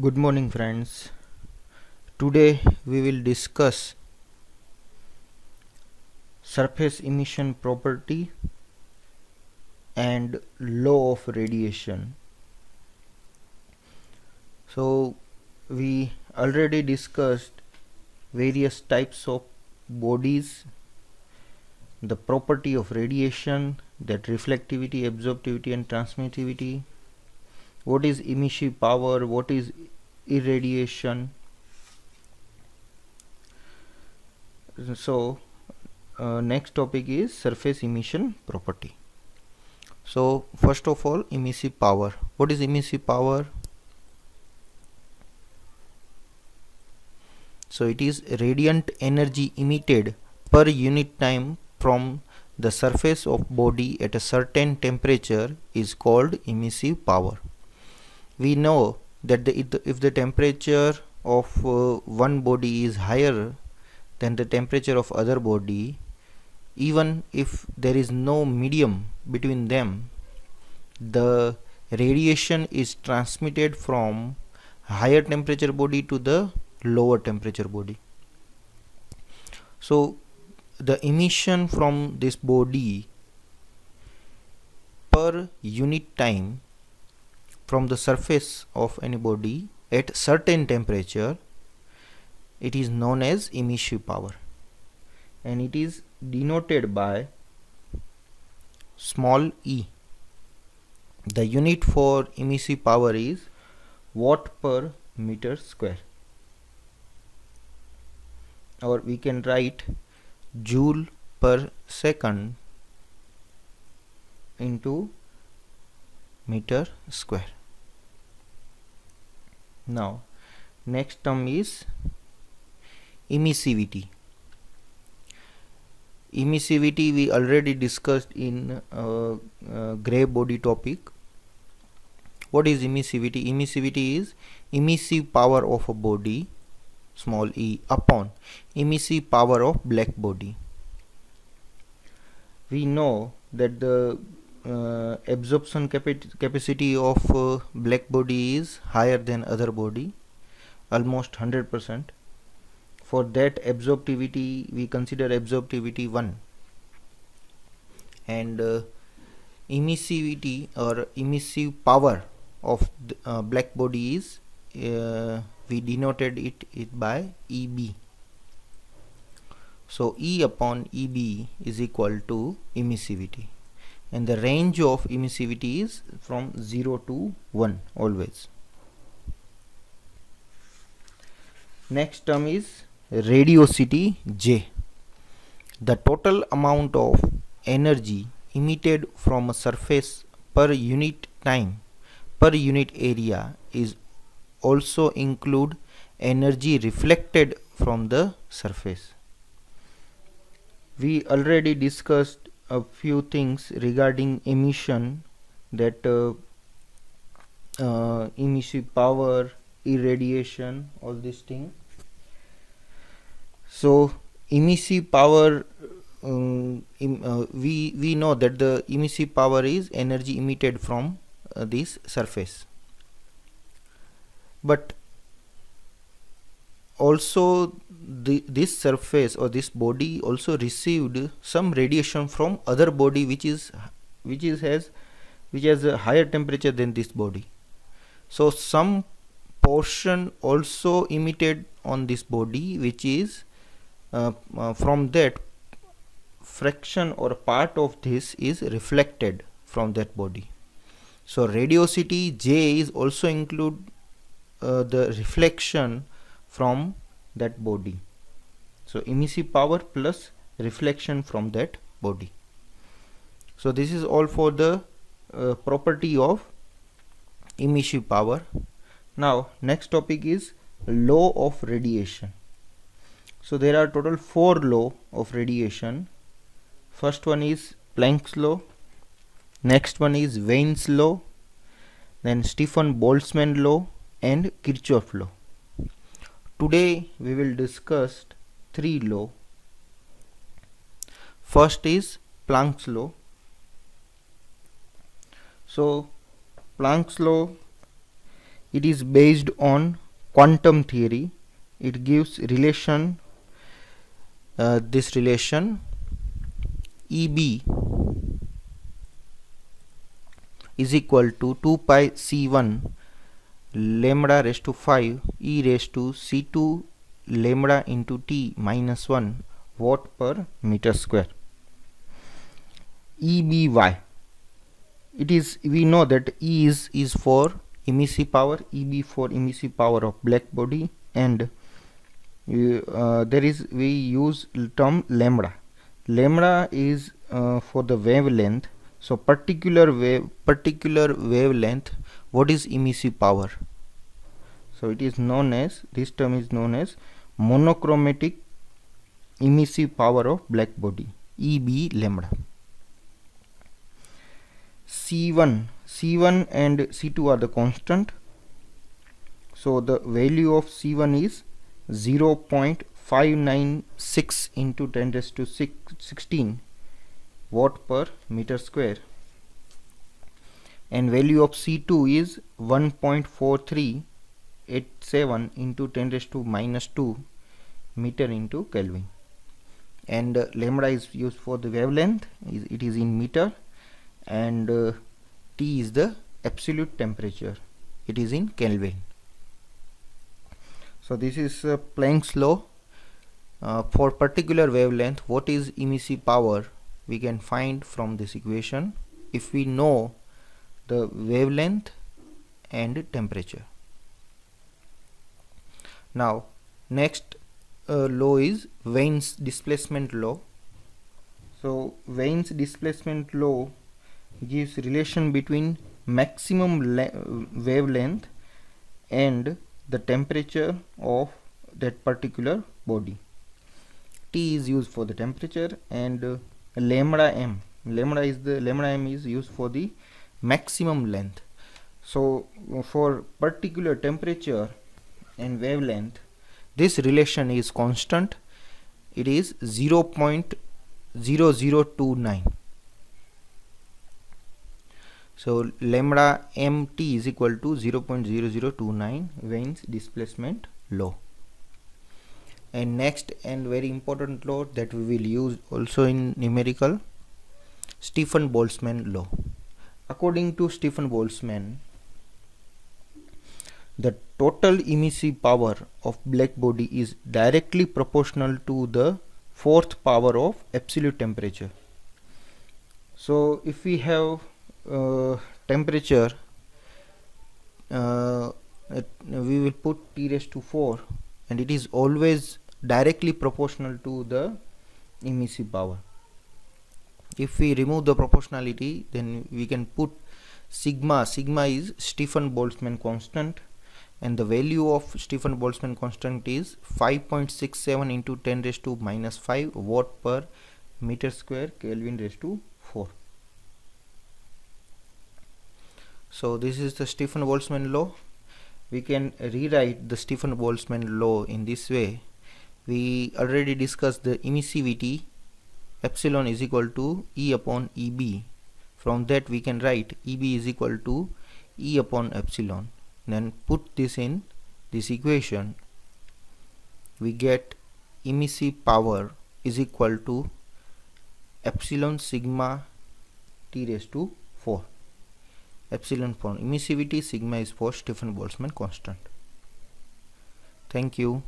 Good morning, friends. Today we will discuss surface emission property and law of radiation. So we already discussed various types of bodies, the property of radiation, that reflectivity, absorptivity and transmittivity, what is emissive power, what is irradiation. So next topic is surface emission property. So first of all, emissive power. What is emissive power? So it is radiant energy emitted per unit time from the surface of body at a certain temperature is called emissive power. We know that if the temperature of one body is higher than the temperature of other body, even if there is no medium between them, the radiation is transmitted from higher temperature body to the lower temperature body. So the emission from this body per unit time from the surface of any body at certain temperature, it is known as emissive power, and it is denoted by small e. The unit for emissive power is watt per meter square, or we can write joule per second into meter square. Now next term is emissivity. Emissivity we already discussed in gray body topic. What is emissivity? Emissivity is emissive power of a body, small e, upon emissive power of black body. We know that the absorption capacity of black body is higher than other body, almost 100%. For that absorptivity we consider absorptivity 1, and emissivity or emissive power of the black body is we denoted it by EB. So E upon EB is equal to emissivity, and the range of emissivity is from 0 to 1 always. Next term is radiosity J. The total amount of energy emitted from a surface per unit time per unit area is also include energy reflected from the surface. We already discussed a few things regarding emission, that emissive power, irradiation, all these things. So emissive power, we know that the emissive power is energy emitted from this surface, but also this surface or this body also received some radiation from other body which has a higher temperature than this body. So some portion also emitted on this body, which is from that fraction or part of this is reflected from that body. So radiosity J is also include the reflection from that body. So emissive power plus reflection from that body. So this is all for the property of emissive power. Now next topic is law of radiation. So there are total 4 laws of radiation. First one is Planck's law, next one is Wien's law, then Stefan Boltzmann law and Kirchhoff law. Today we will discuss 3 laws. First is Planck's law. So Planck's law it is based on quantum theory. It gives relation, this relation EB is equal to 2 pi C1 lambda raised to 5 e raised to C2 lambda into T minus 1 watt per meter square. EBY, it is, we know that E is for emissive power, EB for emissive power of black body, and we use term lambda. Lambda is for the wavelength. So particular wavelength, what is emissive power? So it is known as, this term is known as monochromatic emissive power of black body, EB lambda. C1 and C2 are the constant. So the value of C1 is 0.596 into 10 raised to 16 watt per meter square, and value of C2 is 1.4387 into 10 raised to minus 2 meter into Kelvin, and lambda is used for the wavelength, it is in meter, and T is the absolute temperature, it is in Kelvin. So this is Planck's law. For particular wavelength, what is emissive power we can find from this equation if we know the wavelength and temperature. Now next law is Wien's displacement law. So Wien's displacement law gives relation between maximum wavelength and the temperature of that particular body. T is used for the temperature, and lambda m is used for the maximum length. So for particular temperature and wavelength, this relation is constant, it is 0.0029. So lambda mt is equal to 0.0029, Wien's displacement law. And next and very important law that we will use also in numerical, Stefan-Boltzmann law. According to Stefan-Boltzmann, the total emissive power of black body is directly proportional to the fourth power of absolute temperature. So if we have temperature, we will put T raised to 4, and it is always directly proportional to the emissive power. If we remove the proportionality, then we can put sigma is Stefan-Boltzmann constant, and the value of Stefan-Boltzmann constant is 5.67 into 10 raised to minus 5 watt per meter square Kelvin raised to 4. So this is the Stefan-Boltzmann law. We can rewrite the Stefan-Boltzmann law in this way. We already discussed the emissivity, epsilon is equal to E upon EB. From that we can write EB is equal to E upon epsilon. Then put this in this equation. We get emissive power is equal to epsilon sigma T raised to 4. Epsilon for emissivity, sigma is for Stefan-Boltzmann constant. Thank you.